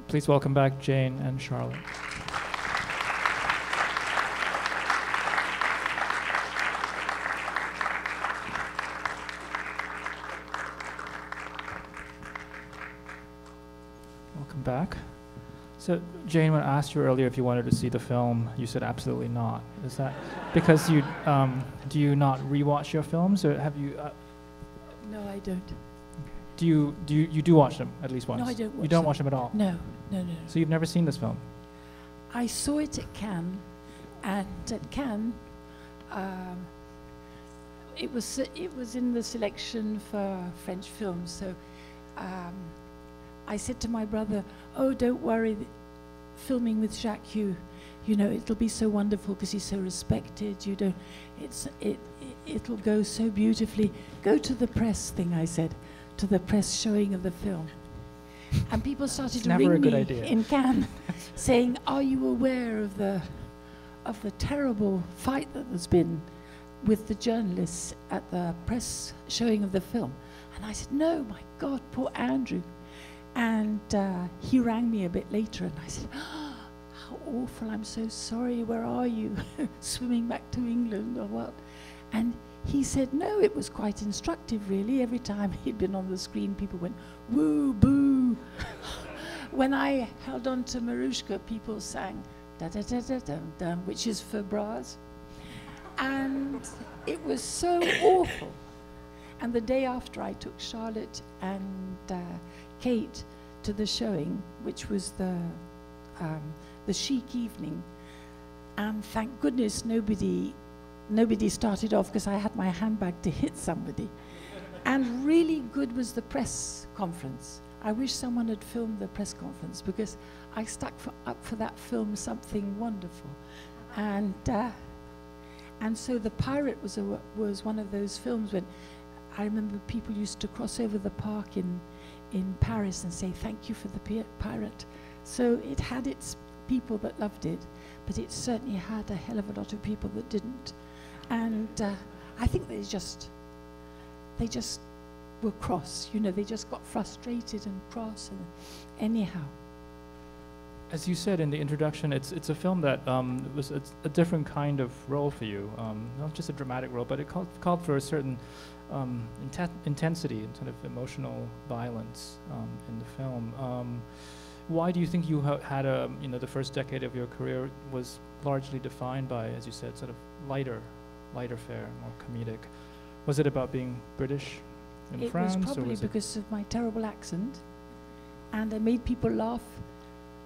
Please welcome back Jane and Charlotte. Welcome back. So, Jane, when I asked you earlier if you wanted to see the film, you said absolutely not. Is that because you do you not rewatch your films, or have you? No, I don't. Do you watch them at least once? No, I don't watch them. You don't watch them at all? No. So you've never seen this film? I saw it at Cannes, and at Cannes, it was in the selection for French films. So I said to my brother, "Oh, don't worry, filming with Jacques, you know, it'll be so wonderful because he's so respected. It'll go so beautifully. Go to the press thing," I said, to the press showing of the film. And people started to ring me in Cannes saying, "Are you aware of the terrible fight that there's been with the journalists at the press showing of the film?" And I said, "No, my God, poor Andrew." And he rang me a bit later, and I said, "Oh, how awful, I'm so sorry, where are you? Swimming back to England or what?" And he said, "No, it was quite instructive, really. Every time he'd been on the screen, people went, woo, boo." When I held on to Marushka, people sang, da da da da dum dum, which is for bras. And it was so awful. And the day after, I took Charlotte and Kate to the showing, which was the chic evening. And thank goodness nobody started off, because I had my handbag to hit somebody. And really good was the press conference. I wish someone had filmed the press conference, because I stuck up for that film something wonderful. And so The Pirate was one of those films when I remember people used to cross over the park in Paris and say, "Thank you for the Pirate." So it had its people that loved it, but it certainly had a hell of a lot of people that didn't. And I think they just were cross, you know, they just got frustrated and cross, and anyhow. As you said in the introduction, it's a film that was a different kind of role for you, not just a dramatic role, but it called for a certain intensity and sort of emotional violence in the film. Why do you think you had the first decade of your career was largely defined by, as you said, sort of lighter fare, more comedic? Was it about being British in France? It was probably because of my terrible accent, and I made people laugh,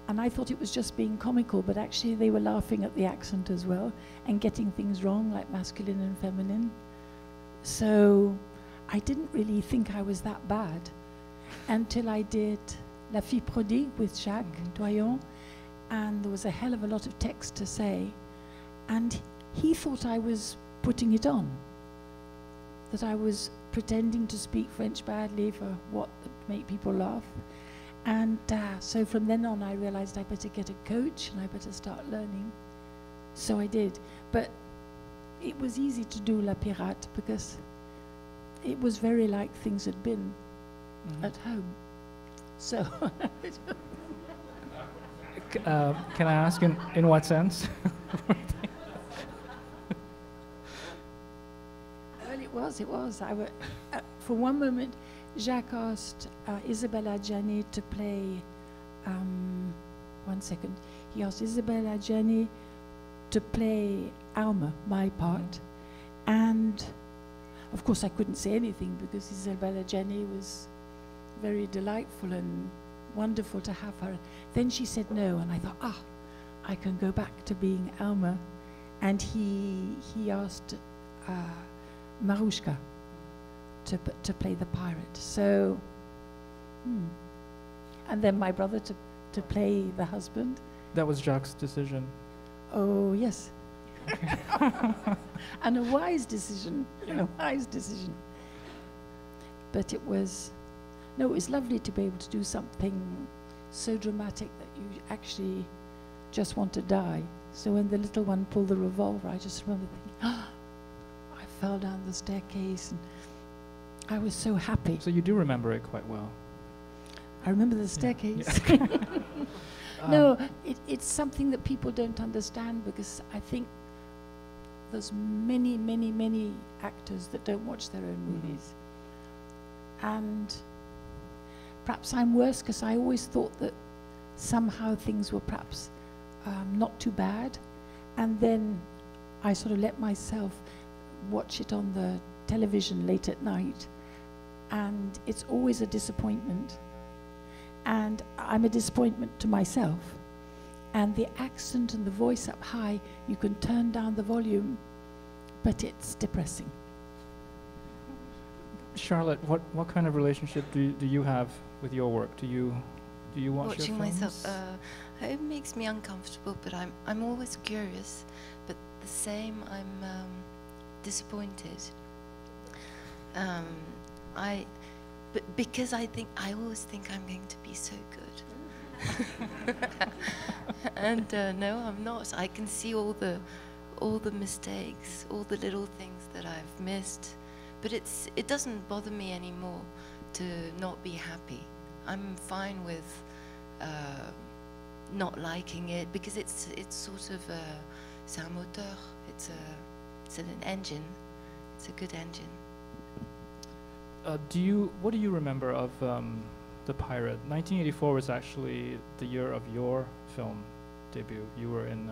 and I thought it was just being comical, but actually they were laughing at the accent as well and getting things wrong, like masculine and feminine. So I didn't really think I was that bad until I did La Fille Prodigue with Jacques Doyon, and there was a hell of a lot of text to say, and he thought I was putting it on, that I was pretending to speak French badly for what would make people laugh. And so from then on I realized I better get a coach and I better start learning. So I did. But it was easy to do La Pirate because it was very like things had been at home. So can I ask in what sense? Well, it was. For one moment, Jacques asked Isabelle Adjani to play. One second. He asked Isabelle Adjani to play Alma, my part, and of course I couldn't say anything because Isabelle Adjani was very delightful and wonderful to have her. Then she said no, and I thought, I can go back to being Alma, and he asked Marushka to play the pirate. So, and then my brother to play the husband. That was Jacques' decision. Oh yes, and a wise decision. But it was lovely to be able to do something so dramatic that you actually just want to die. So when the little one pulled the revolver, I just remember thinking, I fell down the staircase, and I was so happy. So you do remember it quite well. I remember the staircase. Yeah. No, it's something that people don't understand, because I think there's many, many, many actors that don't watch their own movies. And perhaps I'm worse, because I always thought that somehow things were perhaps not too bad. And then I sort of let myself watch it on the television late at night. And it's always a disappointment. And I'm a disappointment to myself. And the accent and the voice up high, you can turn down the volume, but it's depressing. Charlotte, what kind of relationship do you have with your work? Do you watch Watching your films? myself, it makes me uncomfortable, but I'm always curious. But the same, I'm disappointed. Because I always think I'm going to be so good. And no, I'm not. I can see all the mistakes, all the little things that I've missed. But it doesn't bother me anymore to not be happy. I'm fine with not liking it, because it's sort of c'est un moteur. It's an engine. It's a good engine. What do you remember of The Pirate? 1984 was actually the year of your film debut. You were in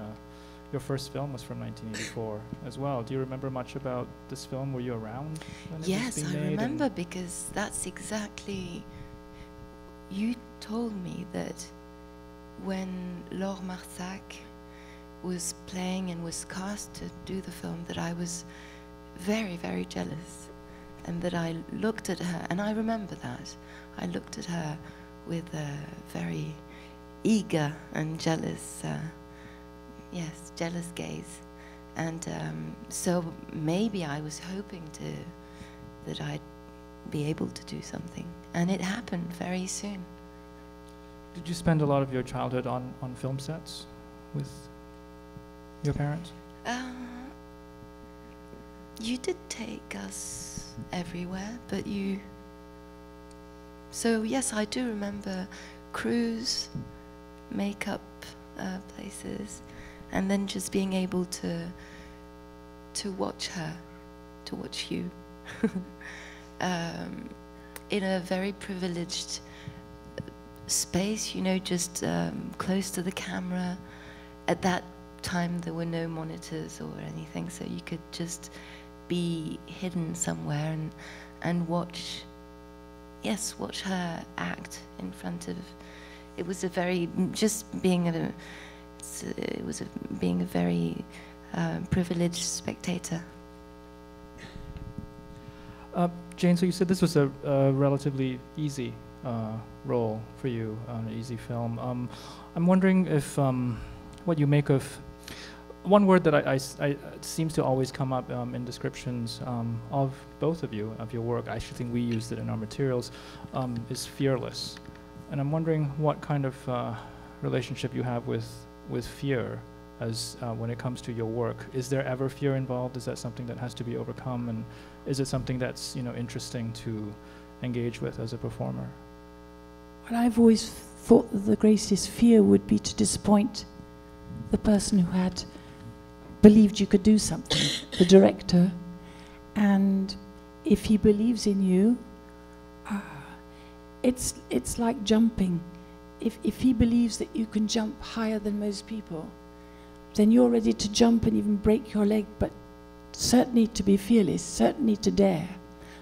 your first film was from 1984 as well. Do you remember much about this film? Were you around when it was being made? Yes, I remember, because that's exactly. You told me that when Laure Marsac was playing and was cast to do the film, that I was very, very jealous. And that I looked at her, and I remember that. I looked at her with a very eager and jealous, jealous gaze. And so maybe I was hoping that I'd be able to do something. And it happened very soon. Did you spend a lot of your childhood on film sets with your parents? You did take us everywhere, but you... So yes, I do remember cruise, makeup places, and then just being able to watch her, to watch you, in a very privileged space, you know, just close to the camera. At that time there were no monitors or anything, so you could just be hidden somewhere and watch her act in front of. It was a very being a very privileged spectator. Jane, so you said this was a relatively easy role for you, an easy film. I'm wondering if what you make of one word that I seems to always come up in descriptions of both of you, of your work. I actually think we used it in our materials, is fearless. And I'm wondering what kind of relationship you have with fear as when it comes to your work. Is there ever fear involved? Is that something that has to be overcome? And is it something that's, you know, interesting to engage with as a performer? Well, I've always thought that the greatest fear would be to disappoint the person who had believed you could do something, the director. And if he believes in you, it's like jumping. If he believes that you can jump higher than most people, then you're ready to jump and even break your leg, but certainly to be fearless, certainly to dare,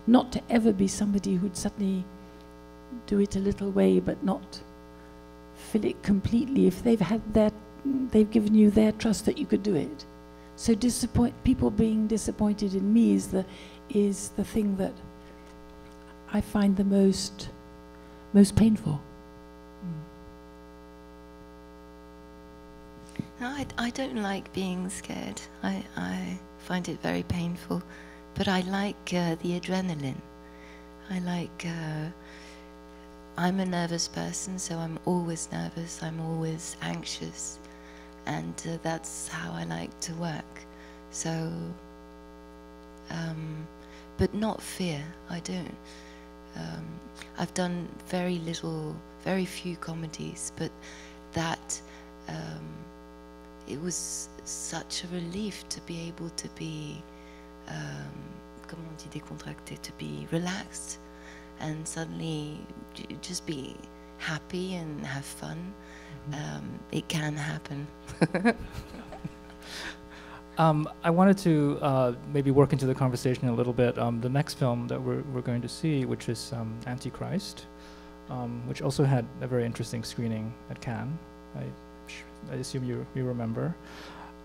not to ever be somebody who'd suddenly do it a little way but not fill it completely. If they've given you their trust that you could do it. So people being disappointed in me is the thing that I find the most painful. No, I don't like being scared. I find it very painful, but I like the adrenaline. I'm a nervous person, so I'm always nervous, I'm always anxious, and that's how I like to work. So, but not fear, I don't. I've done very few comedies, but that it was such a relief to be able to be, comment on dit décontracté, to be relaxed and suddenly just be happy and have fun. It can happen. I wanted to maybe work into the conversation a little bit. The next film that we're going to see, which is Antichrist, which also had a very interesting screening at Cannes. I assume you remember.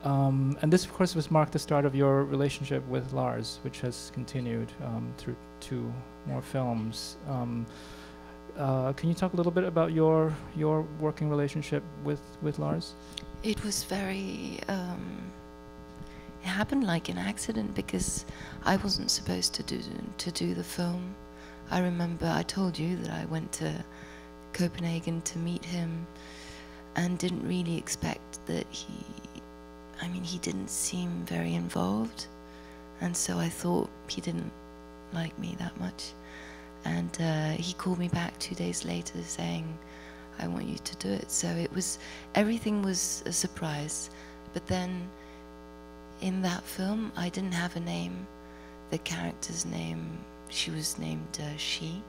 And this, of course, was marked the start of your relationship with Lars, which has continued through 2 more films. Can you talk a little bit about your working relationship with Lars? It was very. It happened like an accident because I wasn't supposed to do the film. I remember I told you that I went to Copenhagen to meet him, and didn't really expect that he didn't seem very involved, and so I thought he didn't like me that much. And he called me back 2 days later saying, I want you to do it. So everything was a surprise. But then in that film, I didn't have a name. The character's name, she was named she,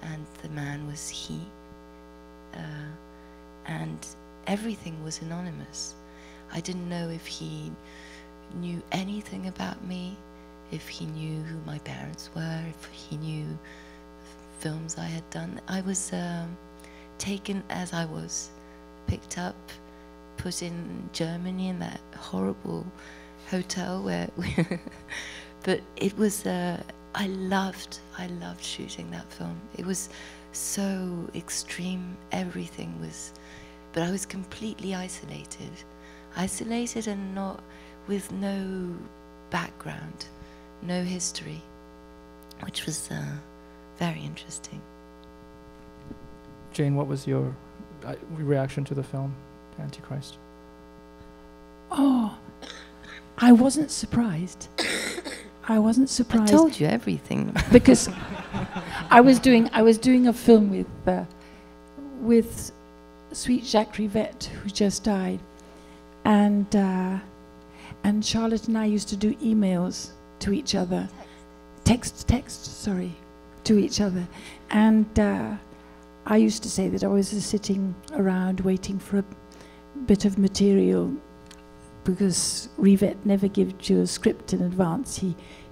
and the man was he. And everything was anonymous. I didn't know if he knew anything about me, if he knew who my parents were, if he knew films I had done. I was taken as I was, picked up, put in Germany in that horrible hotel where but it was I loved shooting that film. It was so extreme, everything was, but I was completely isolated and not, with no background, no history, which was very interesting. Jane, what was your reaction to the film, Antichrist? Oh, I wasn't surprised. I wasn't surprised. I told you everything. Because I was doing a film with sweet Jacques Rivette, who just died, and Charlotte and I used to do emails to each other, to each other, and I used to say that I was sitting around waiting for a bit of material, because Rivette never gives you a script in advance.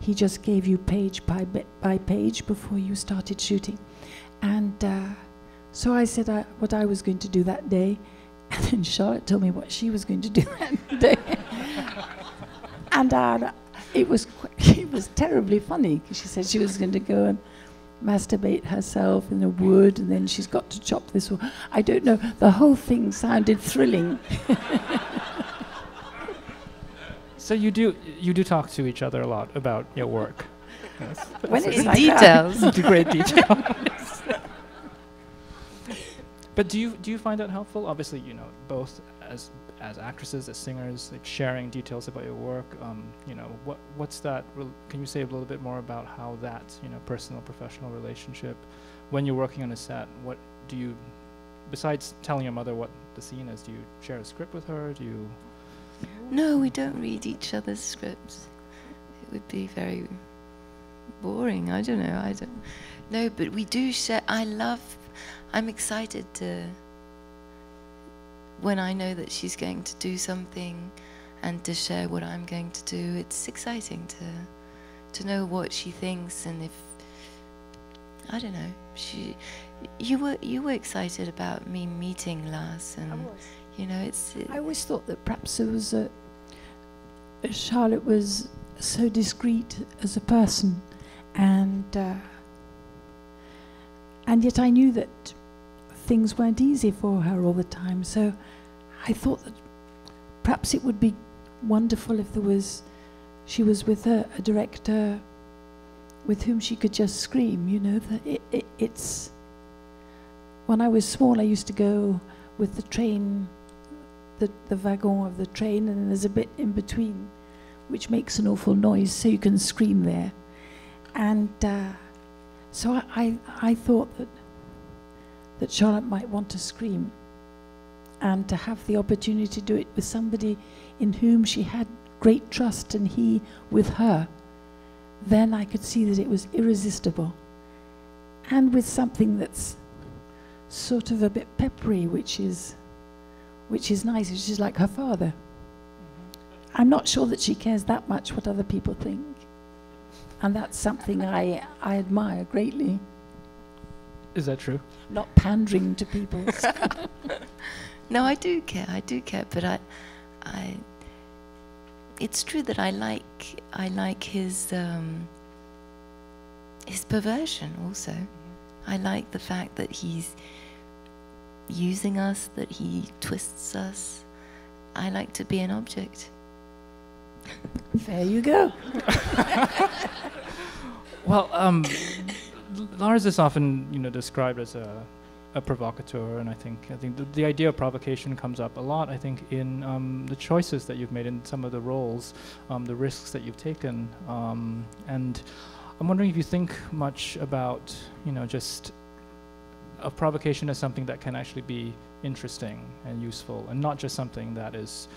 He just gave you page by page before you started shooting. And so I said what I was going to do that day, and then Charlotte told me what she was going to do that day. And it was terribly funny, because she said she was going to go and masturbate herself in the wood, and then she's got to chop this. I don't know. The whole thing sounded thrilling. So you do talk to each other a lot about your work. Yes. When it's in like details, to great detail. But do you find that helpful? Obviously, you know, both as actresses, as singers, like sharing details about your work. You know, what's that? Can you say a little bit more about how that, you know, personal professional relationship, when you're working on a set, what do you, besides telling your mother what the scene is, do you share a script with her? Do you? No, we don't read each other's scripts. It would be very boring. I don't know, but we do share. I'm excited when I know that she's going to do something, and to share what I'm going to do. It's exciting to know what she thinks, and if, I don't know, you were excited about me meeting Lars, and I was. You know, I always thought that perhaps it was Charlotte was so discreet as a person, and yet I knew that things weren't easy for her all the time. So I thought that perhaps it would be wonderful if she was with a director with whom she could just scream. You know, that it's. When I was small, I used to go with the train. The wagon of the train, and then there's a bit in between which makes an awful noise, so you can scream there. And so I thought that Charlotte might want to scream. and to have the opportunity to do it with somebody in whom she had great trust and he with her, then I could see that it was irresistible. And with something that's sort of a bit peppery, which is nice, which is like her father. I'm not sure that she cares that much what other people think. And that's something I admire greatly. Is that true? Not pandering to people. No, I do care, but it's true that I like his perversion also. I like the fact that he's using us, that he twists us. I like to be an object. There you go. Well, Lars is often, described as a provocateur, and I think the idea of provocation comes up a lot. I think in the choices that you've made in some of the roles, the risks that you've taken, and I'm wondering if you think much about, just a provocation as something that can actually be interesting and useful, and not just something that is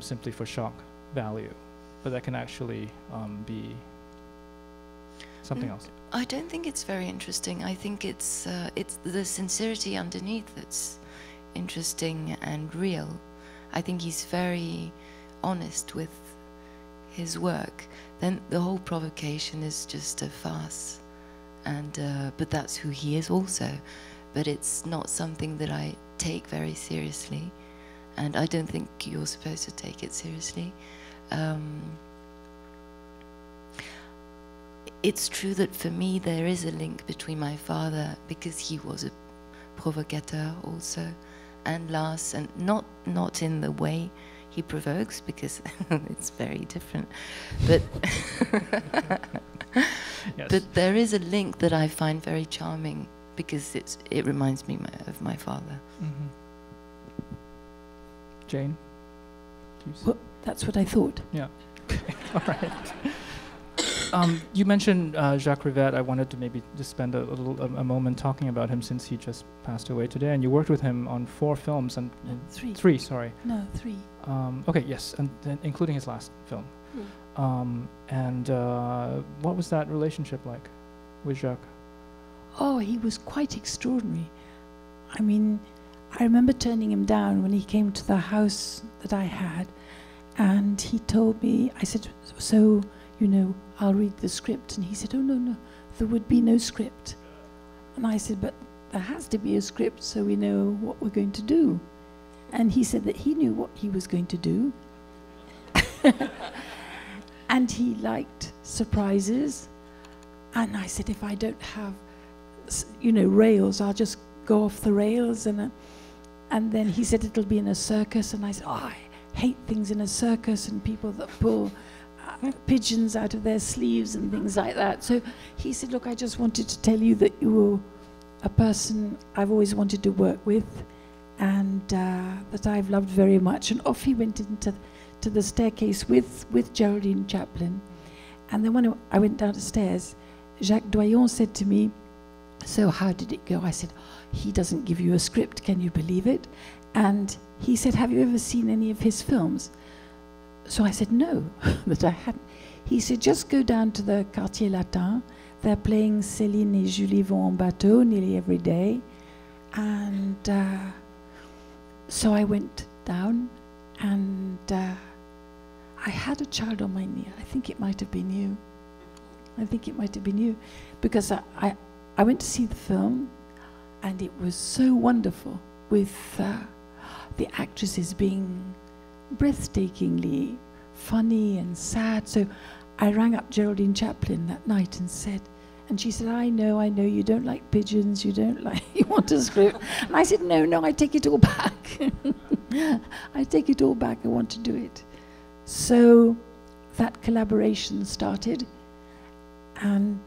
simply for shock value, but that can actually be something else. I don't think it's very interesting. I think it's the sincerity underneath that's interesting and real. I think he's very honest with his work. Then the whole provocation is just a farce, and but that's who he is also. But it's not something that I take very seriously, and I don't think you're supposed to take it seriously. It's true that for me there is a link between my father, because he was a provocateur also, and Lars, and not in the way he provokes, because it's very different, but Yes. but there is a link that I find very charming, because it reminds me of my father. Mm-hmm. Jane? Well, that's what I thought. Yeah. All right. You mentioned Jacques Rivette. I wanted to maybe just spend a moment talking about him, since he just passed away today. And you worked with him on 4 films and Three. 3. Sorry. No, 3. Okay. Yes, and including his last film. And what was that relationship like with Jacques? Oh, he was quite extraordinary. I mean, I remember turning him down when he came to the house that I had, and he told me, I said, so, I'll read the script. And he said, oh, no, there would be no script. And I said, but there has to be a script so we know what we're going to do. And he said that he knew what he was going to do. And he liked surprises. And I said, if I don't have, rails, I'll just go off the rails. And then he said, it'll be in a circus. And I said, I hate things in a circus and people that pull pigeons out of their sleeves and things like that. So he said, look, I just wanted to tell you that you were a person I've always wanted to work with, and that I've loved very much. And off he went into the staircase with Geraldine Chaplin. And then when I went down the stairs, Jacques Doyon said to me, so how did it go? I said, he doesn't give you a script, can you believe it? And he said, have you ever seen any of his films? So I said, no, that I hadn't. He said, just go down to the Quartier Latin. They're playing Céline et Julie vont en bateau nearly every day. And so I went down, and I had a child on my knee. I think it might have been you. Because I went to see the film, and it was so wonderful, with the actresses being breathtakingly funny and sad. So I rang up Geraldine Chaplin that night and said, and she said, I know, you don't like pigeons, you want a script. And I said, no, I take it all back. I take it all back, I want to do it. So that collaboration started, and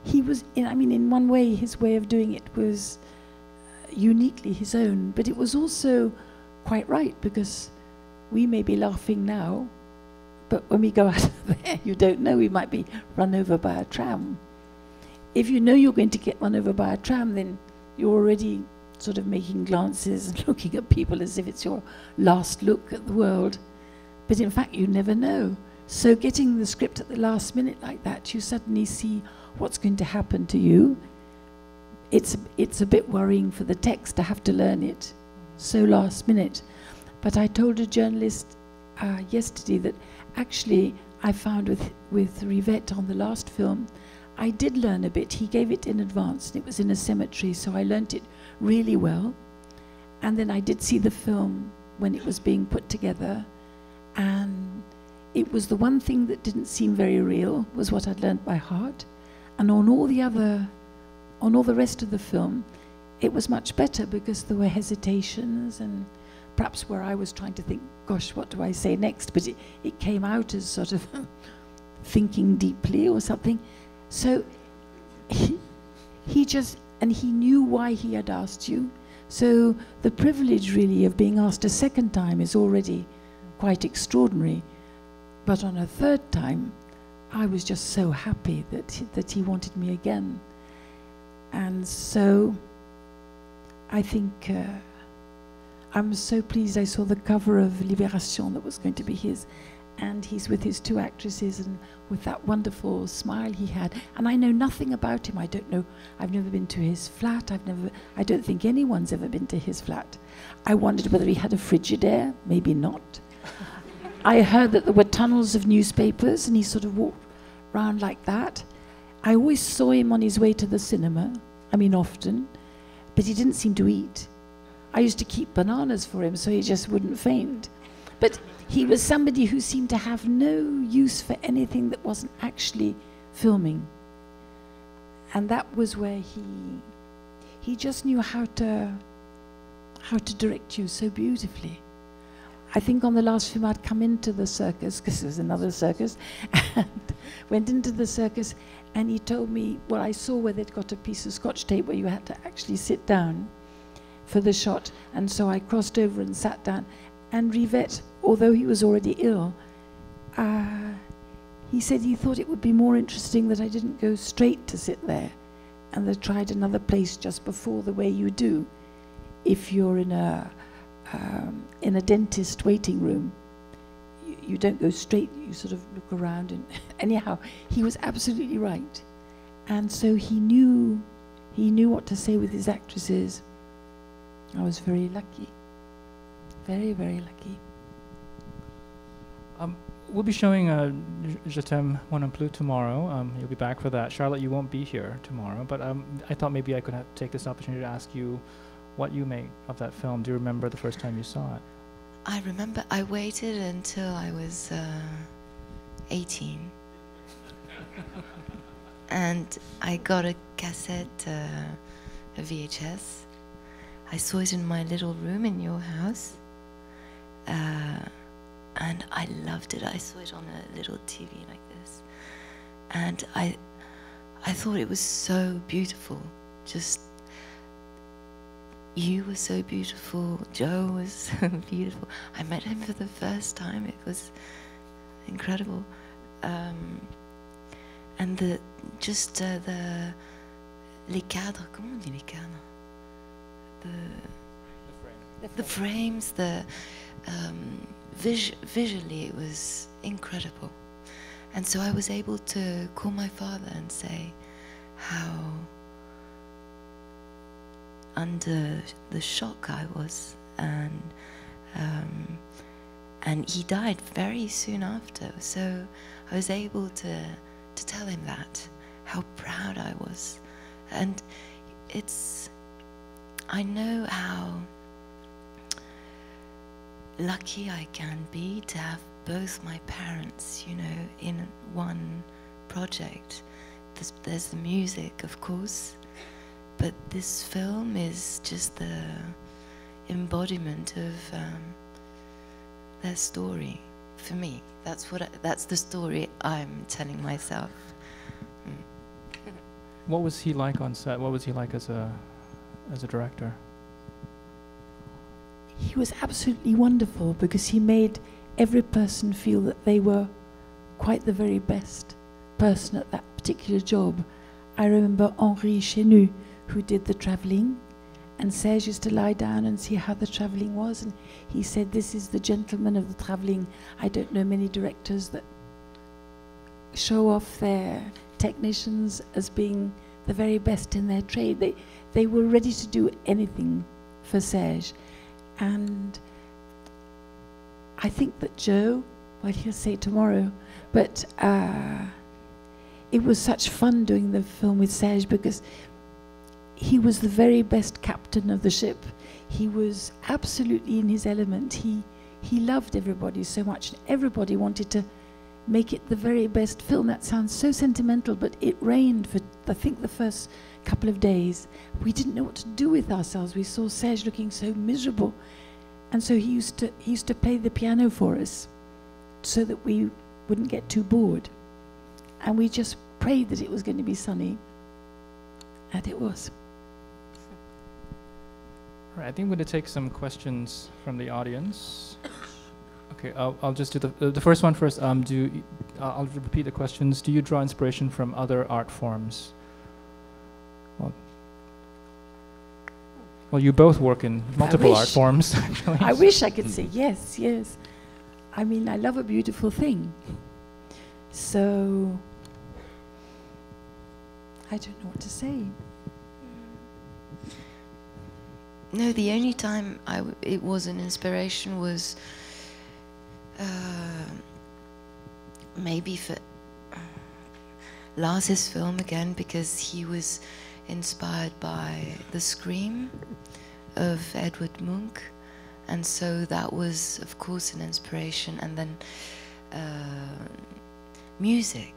he was, in one way, his way of doing it was uniquely his own, but it was also quite right, because we may be laughing now, but when we go out of there, you don't know, we might be run over by a tram. If you know you're going to get run over by a tram, then you're already sort of making glances and looking at people as if it's your last look at the world. But in fact, you never know. So getting the script at the last minute like that, you suddenly see what's going to happen to you. It's a bit worrying for the text to have to learn it so last minute. But I told a journalist yesterday that actually I found with Rivette on the last film, I did learn a bit. He gave it in advance, and it was in a cemetery, so I learnt it really well. And then I did see the film when it was being put together, and it was the one thing that didn't seem very real, was what I'd learnt by heart. And on all the rest of the film, it was much better, because there were hesitations and perhaps where I was trying to think, gosh, what do I say next? But it came out as sort of thinking deeply or something. So he just, and he knew why he had asked you. So the privilege really of being asked a second time is already quite extraordinary. But on a third time, I was just so happy that he wanted me again. And so I think I'm so pleased. I saw the cover of Libération that was going to be his, and he's with his two actresses and with that wonderful smile he had. And I know nothing about him. I don't know. I've never been to his flat. I don't think anyone's ever been to his flat. I wondered whether he had a Frigidaire. Maybe not. I heard that there were tunnels of newspapers, and he sort of walked around like that. I always saw him on his way to the cinema. I mean, often. But he didn't seem to eat. I used to keep bananas for him so he just wouldn't faint. But he was somebody who seemed to have no use for anything that wasn't actually filming. And that was where he just knew how to direct you so beautifully. I think on the last film I'd come into the circus, because there was another circus, and went into the circus, and he told me, well, I saw where they'd got a piece of Scotch tape where you had to actually sit down for the shot, and so I crossed over and sat down. And Rivette, although he was already ill, he said he thought it would be more interesting that I didn't go straight to sit there, and that I tried another place just before, the way you do if you're in a dentist waiting room. You don't go straight, you sort of look around. And anyhow, he was absolutely right. And so he knew what to say with his actresses. I was very lucky. Very, very lucky. We'll be showing Je t'aime moi non plus tomorrow. You'll be back for that. Charlotte, you won't be here tomorrow, but I thought maybe I could take this opportunity to ask you what you make of that film. Do you remember the first time you saw it? I remember I waited until I was 18. And I got a cassette, a VHS. I saw it in my little room in your house. And I loved it. I saw it on a little TV like this. And I thought it was so beautiful. Just, you were so beautiful, Joe was so beautiful. I met him for the first time. It was incredible. And les cadres, comment on dit les cadres? The frames, visually it was incredible. And so I was able to call my father and say how under the shock I was, and he died very soon after. So I was able to tell him that, how proud I was. And I know how lucky I can be to have both my parents, you know, in one project. There's the music, of course, but this film is just the embodiment of their story. For me, that's the story I'm telling myself. What was he like on set? What was he like as a director? He was absolutely wonderful, because he made every person feel that they were quite the very best person at that particular job. I remember Henri Chenu, who did the travelling, And Serge used to lie down and see how the travelling was, and he said, this is the gentleman of the travelling. I don't know many directors that show off their technicians as being the very best in their trade. They were ready to do anything for Serge. And I think that Joe, well, he'll say tomorrow, but it was such fun doing the film with Serge because he was the very best captain of the ship. He was absolutely in his element. He loved everybody so much. Everybody wanted to make it the very best film. That sounds so sentimental, but it rained for, I think, the first couple of days. We didn't know what to do with ourselves. We saw Serge looking so miserable. And so he used to play the piano for us so that we wouldn't get too bored. And we just prayed that it was going to be sunny. And it was. All right, I think I'm going to take some questions from the audience. Okay, I'll just do the first one first. I'll repeat the questions. Do you draw inspiration from other art forms? Well, you both work in multiple art forms, actually. I wish I could say yes, yes. I mean, I love a beautiful thing. So, I don't know what to say. No, the only time it was an inspiration was maybe for Lars's film again, because he was inspired by The Scream of Edward Munch, and so that was, of course, an inspiration. And then music.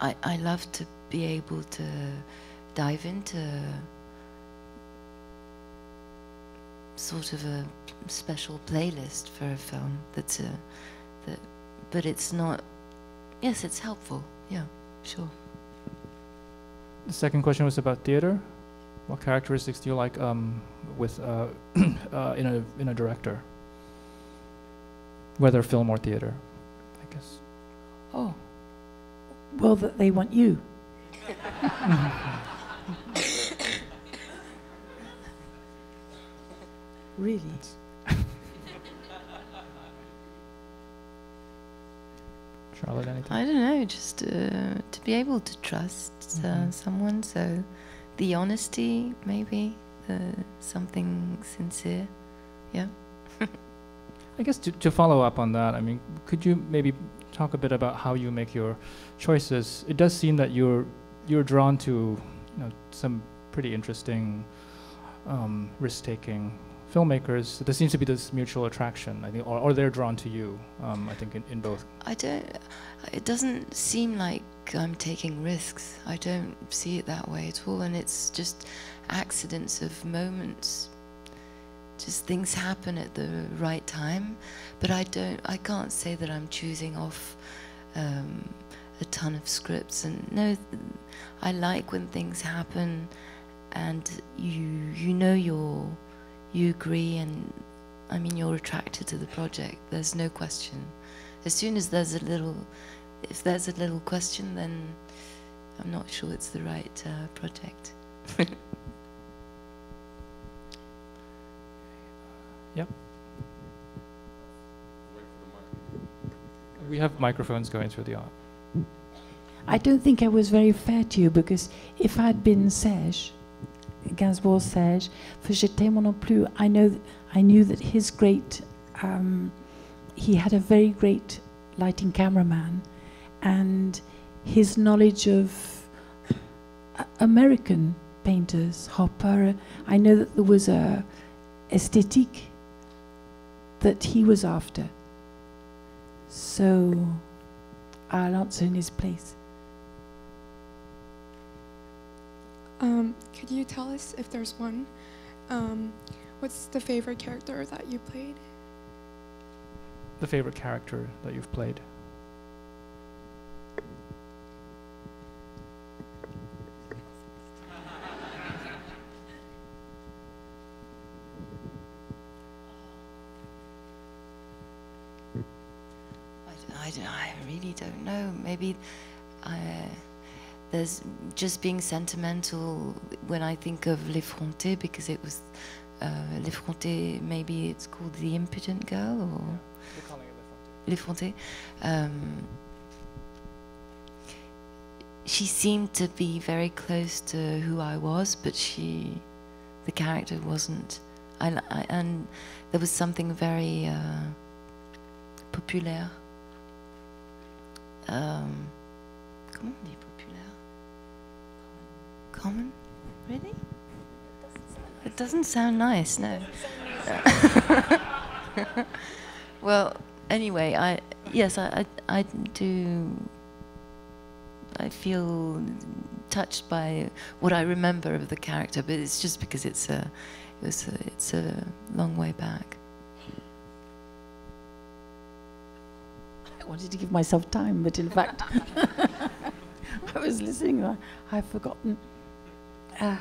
I love to be able to dive into sort of a special playlist for a film but it's not. Yes, it's helpful. Yeah, sure. The second question was about theater. What characteristics do you like with in a director, whether film or theater, I guess? Oh, well, that they want you. Really? Charlotte, anything? I don't know, just to be able to trust someone. So the honesty, maybe, something sincere. Yeah. I guess to follow up on that, I mean, could you maybe talk a bit about how you make your choices? It does seem that you're drawn to, some pretty interesting, risk-taking filmmakers. There seems to be this mutual attraction, I think, or they're drawn to you. I think in both. It doesn't seem like I'm taking risks. I don't see it that way at all, and it's just accidents of moments. Just things happen at the right time, but I can't say that I'm choosing off a ton of scripts. And no, I like when things happen, and you agree, and I mean you're attracted to the project. There's no question. As soon as if there's a little question, then I'm not sure it's the right project. Yep. We have microphones going through the art. I don't think I was very fair to you, because if I'd been Serge, Gainsbourg Serge, for Je t'aime non plus, I knew that his great, he had a very great lighting cameraman, and his knowledge of American painters, Hopper. I know that there was a aesthetique that he was after. So I'll answer in his place. Could you tell us, if there's one, what's the favorite character that you played? The favorite character that you've played? I really don't know. Maybe there's just being sentimental when I think of L'Effronté, because it was L'Effronté, maybe it's called The Impudent Girl, or we're calling it L'Effronté. She seemed to be very close to who I was, but the character wasn't. And there was something very populaire. Comment on dit populaire? Common? Really? It doesn't sound nice, no. Well, anyway, I do. I feel touched by what I remember of the character, but it's just because it's a long way back. I wanted to give myself time, but in fact, I was listening. I've forgotten. I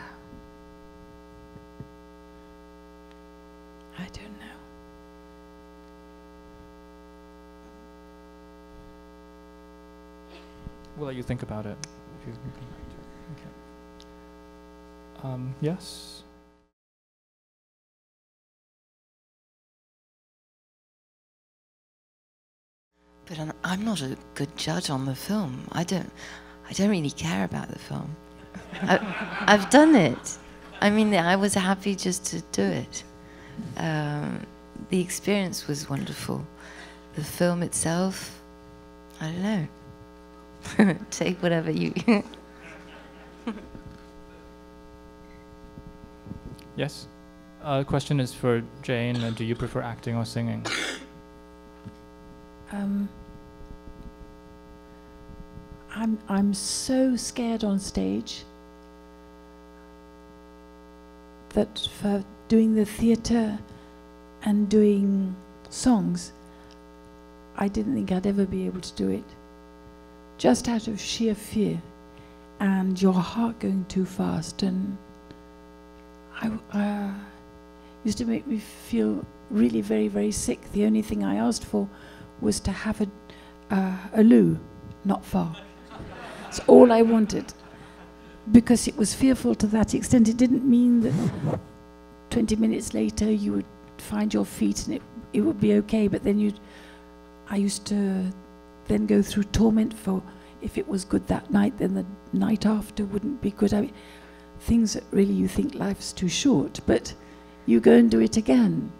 don't know. We'll let you think about it. Okay. Yes? But I'm not a good judge on the film. I don't really care about the film. I've done it. I mean, I was happy just to do it. The experience was wonderful. The film itself, I don't know. Take whatever you... Yes? The question is for Jane. Do you prefer acting or singing? I'm so scared on stage that for doing the theatre and doing songs, I didn't think I'd ever be able to do it. Just out of sheer fear and your heart going too fast, and I used to make me feel really very, very sick. The only thing I asked for was to have a loo not far. It's all I wanted, because it was fearful to that extent. It didn't mean that 20 minutes later you would find your feet and it would be okay, but then I used to then go through torment for, if it was good that night, then the night after wouldn't be good. I mean, things that really you think life's too short, but you go and do it again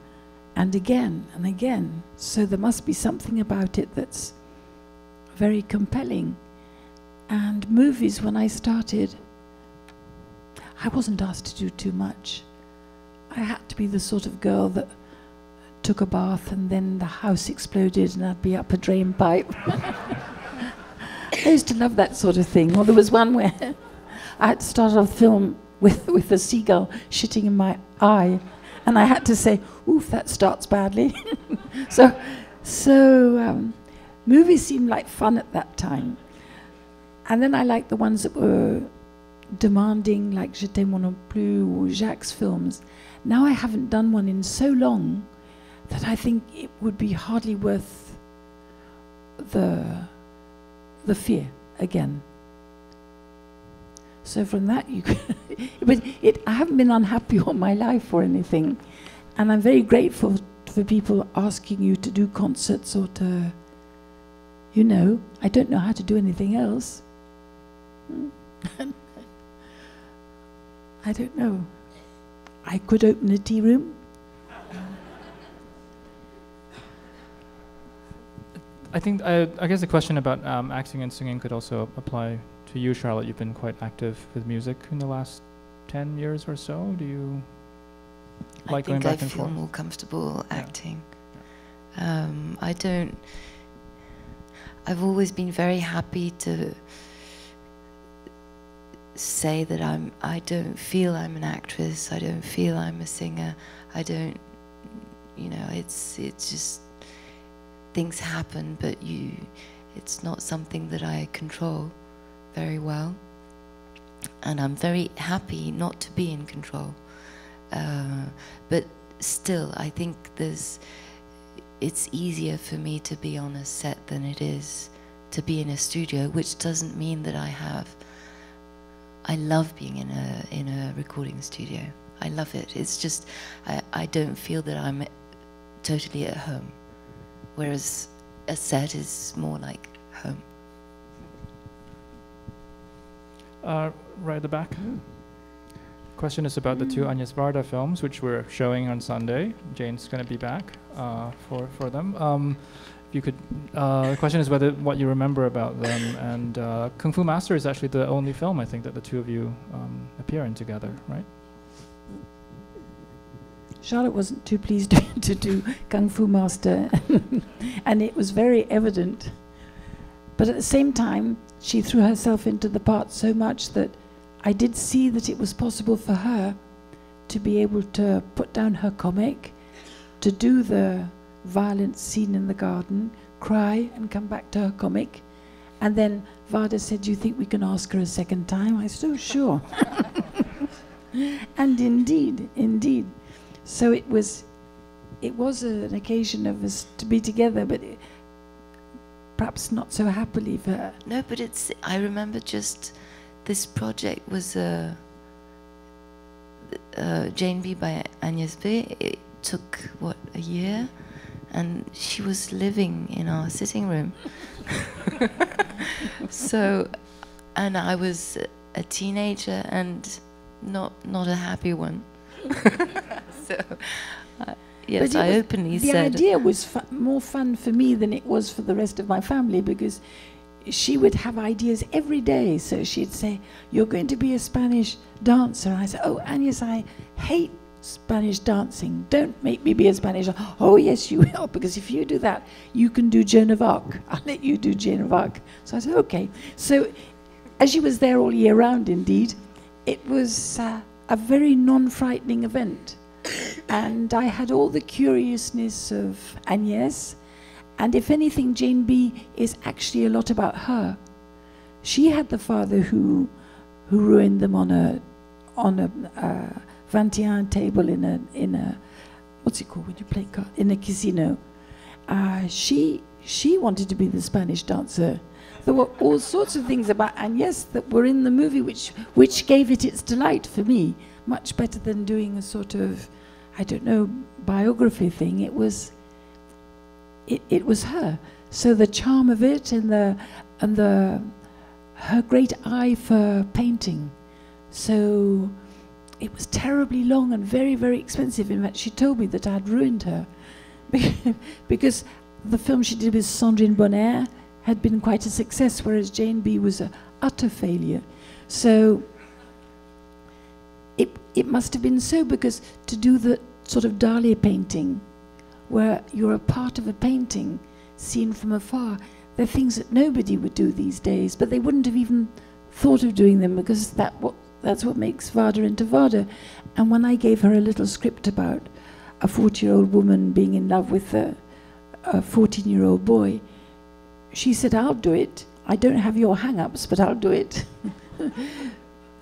and again and again. So there must be something about it that's very compelling. And movies, when I started, I wasn't asked to do too much. I had to be the sort of girl that took a bath and then the house exploded and I'd be up a drain pipe. I used to love that sort of thing. Or there was one where I had to start off the film with a seagull shitting in my eye, and I had to say, oof, that starts badly. So movies seemed like fun at that time. And then I liked the ones that were demanding, like Je t'aime non plus or Jacques' films. Now I haven't done one in so long that I think it would be hardly worth the fear again. So from that you could but I haven't been unhappy all my life or anything. And I'm very grateful for people asking you to do concerts or to, you know, I don't know how to do anything else. I don't know. I could open a tea room. I think, I guess the question about acting and singing could also apply to you, Charlotte. You've been quite active with music in the last 10 years or so. Do you like going back and forth? I feel more comfortable acting. Yeah. I've always been very happy to say that I don't feel I'm an actress. I don't feel I'm a singer. I don't, you know, it's just things happen, but it's not something that I control very well. And I'm very happy not to be in control. But still, I think it's easier for me to be on a set than it is to be in a studio, which doesn't mean that I have I love being in a recording studio. I love it. It's just I don't feel that I'm totally at home, whereas a set is more like home. Right at the back. Question is about the two Agnes Varda films, which we're showing on Sunday. Jane's going to be back for them. If you could, the question is what you remember about them. And Kung Fu Master is actually the only film, I think, that the two of you appear in together, right? Charlotte wasn't too pleased to do Kung Fu Master, and it was very evident. But at the same time, she threw herself into the part so much that I did see that it was possible for her to be able to put down her comic, to do the violent scene in the garden, cry and come back to her comic. And then Varda said, "Do you think we can ask her a second time?" I said, "Oh, sure." And indeed. So it was an occasion of us to be together, but perhaps not so happily for her. No, but I remember just this project was Jane B by Agnès B. It took, what, a year? And she was living in our sitting room. So, and I was a teenager and not a happy one. So, yes, I openly said... The idea was more fun for me than it was for the rest of my family, because she would have ideas every day. So she'd say, "You're going to be a Spanish dancer." And I said, "Oh, Agnes, I hate Spanish dancing. Don't make me be a Spanish." "Oh, yes, you will, because if you do that, you can do Joan of Arc. I'll let you do Joan of Arc." So I said, "Okay." So as she was there all year round, indeed, it was a very non-frightening event. And I had all the curiousness of Agnès. And if anything, Jane B is actually a lot about her. She had the father who ruined them on a 21 table in a what's it called when you play cards, in a casino. She wanted to be the Spanish dancer. There were all sorts of things about Agnès that were in the movie which gave it its delight for me, much better than doing a sort of, I don't know, biography thing. It was her. So the charm of it and her great eye for painting. So it was terribly long and very, very expensive. In fact, she told me that I'd ruined her because the film she did with Sandrine Bonnaire had been quite a success, whereas Jane B was an utter failure. So it must have been so, because to do the sort of Dali painting, where you're a part of a painting seen from afar, they're things that nobody would do these days, but they wouldn't have even thought of doing them, because that's what makes Varda into Varda. And when I gave her a little script about a 40-year-old woman being in love with a 14-year-old boy, she said, "I'll do it. I don't have your hang-ups, but I'll do it."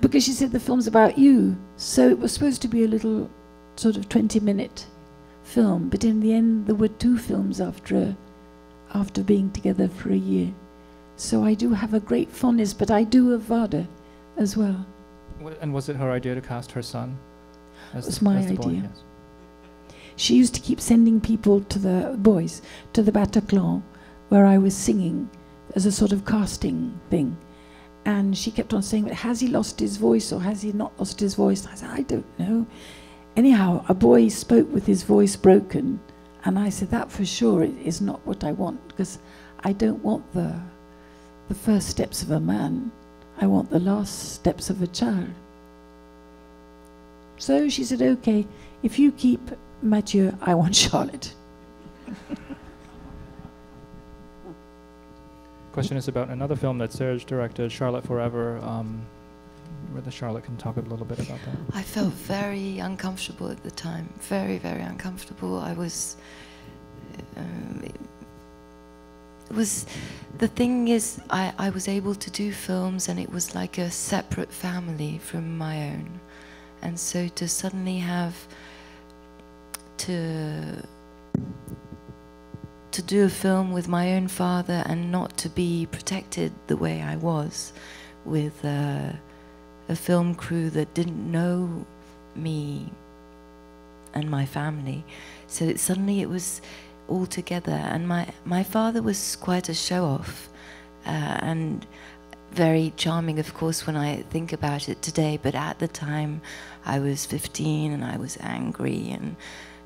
Because she said, "The film's about you." So it was supposed to be a little sort of 20-minute film, but in the end there were 2 films after being together for a year. So I do have a great fondness, but I do of Varda as well. And was it her idea to cast her son? It was my idea. Yes. She used to keep sending people to the boys, to the Bataclan, where I was singing as a sort of casting thing. And she kept on saying, "But has he lost his voice or has he not lost his voice?" I said, "I don't know." Anyhow, a boy spoke with his voice broken, and I said, "That for sure is not what I want, because I don't want the first steps of a man. I want the last steps of a child." So she said, "Okay, if you keep Mathieu, I want Charlotte." Question is about another film that Serge directed, Charlotte Forever. Whether Charlotte can talk a little bit about that. I felt very uncomfortable at the time, very, very uncomfortable. I was, the thing is, I was able to do films, and it was like a separate family from my own. And so to suddenly have to do a film with my own father and not to be protected the way I was with a film crew that didn't know me and my family. So suddenly it was all together. And my father was quite a show-off and very charming, of course, when I think about it today. But at the time, I was 15 and I was angry,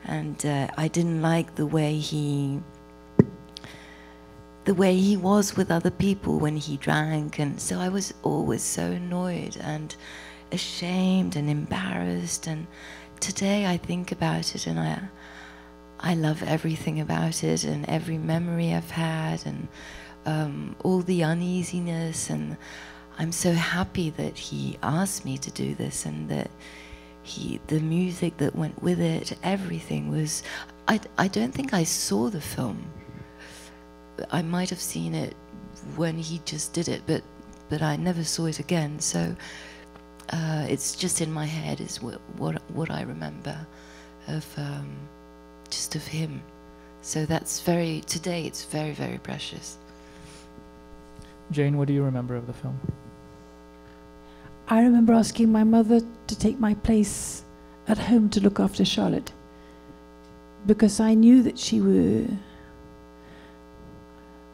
and I didn't like the way he was with other people when he drank, and so I was always so annoyed and ashamed and embarrassed. And today I think about it and I love everything about it and every memory I've had, and all the uneasiness, and I'm so happy that he asked me to do this, and that the music that went with it, everything was, I don't think I saw the film. I might have seen it when he just did it, but I never saw it again. So it's just in my head is what I remember of just of him. So that's today it's very, very precious. Jane, what do you remember of the film? I remember asking my mother to take my place at home to look after Charlotte, because I knew that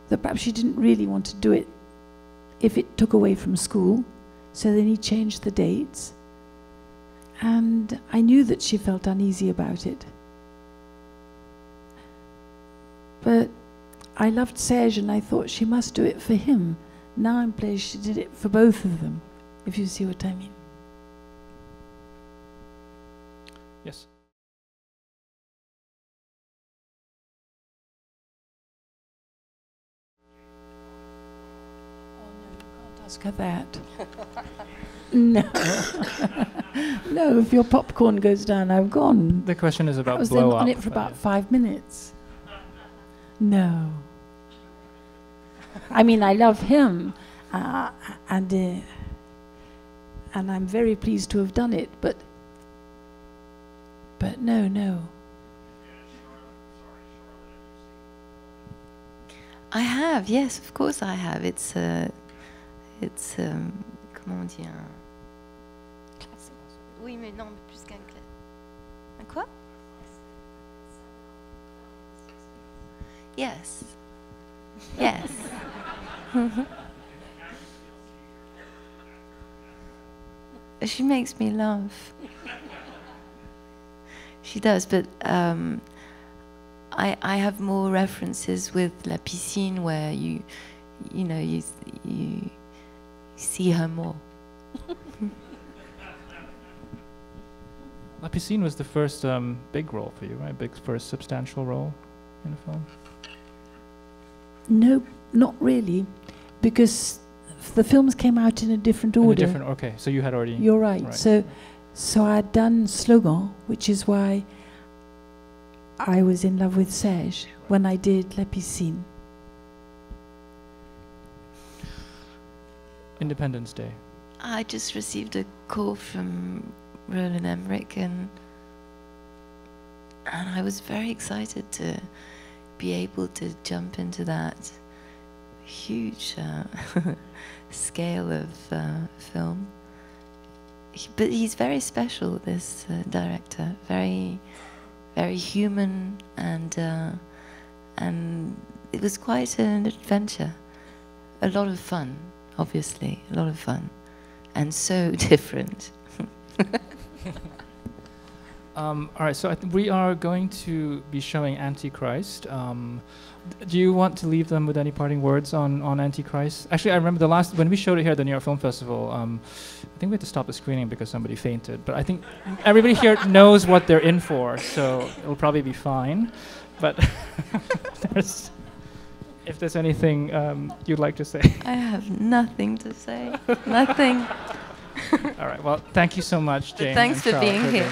that perhaps she didn't really want to do it if it took away from school. So then he changed the dates, and I knew that she felt uneasy about it. But I loved Serge, and I thought she must do it for him. Now I'm pleased she did it for both of them, if you see what I mean. Yes. Ask her that. No. No, if your popcorn goes down, I've gone. The question is about I was blow up. on it for about 5 minutes. No. I mean, I love him, and I'm very pleased to have done it, but no. I have, yes, of course I have. It's comment on dit un classique. Oui, mais non, plus qu'un classique. Un quoi? Yes. Yes. She makes me laugh. She does, but I have more references with La Piscine, where you see her more. La Piscine was the first big role for you, right? Big first substantial role in a film? No, not really, because the films came out in a different order. Okay, so you had already... You're right. So I had done Slogan, which is why I was in love with Serge when I did La Piscine. Independence Day. I just received a call from Roland Emmerich, and I was very excited to be able to jump into that huge scale of film. But he's very special, this director. Very, very human, and it was quite an adventure. A lot of fun, obviously, a lot of fun, and so different. All right, so we are going to be showing Antichrist. Do you want to leave them with any parting words on Antichrist? Actually, I remember when we showed it here at the New York Film Festival, I think we had to stop the screening because somebody fainted. But I think everybody here knows what they're in for, so it'll probably be fine. But if there's anything you'd like to say. I have nothing to say. Nothing. All right, well, thank you so much, Jane. Thanks for being here.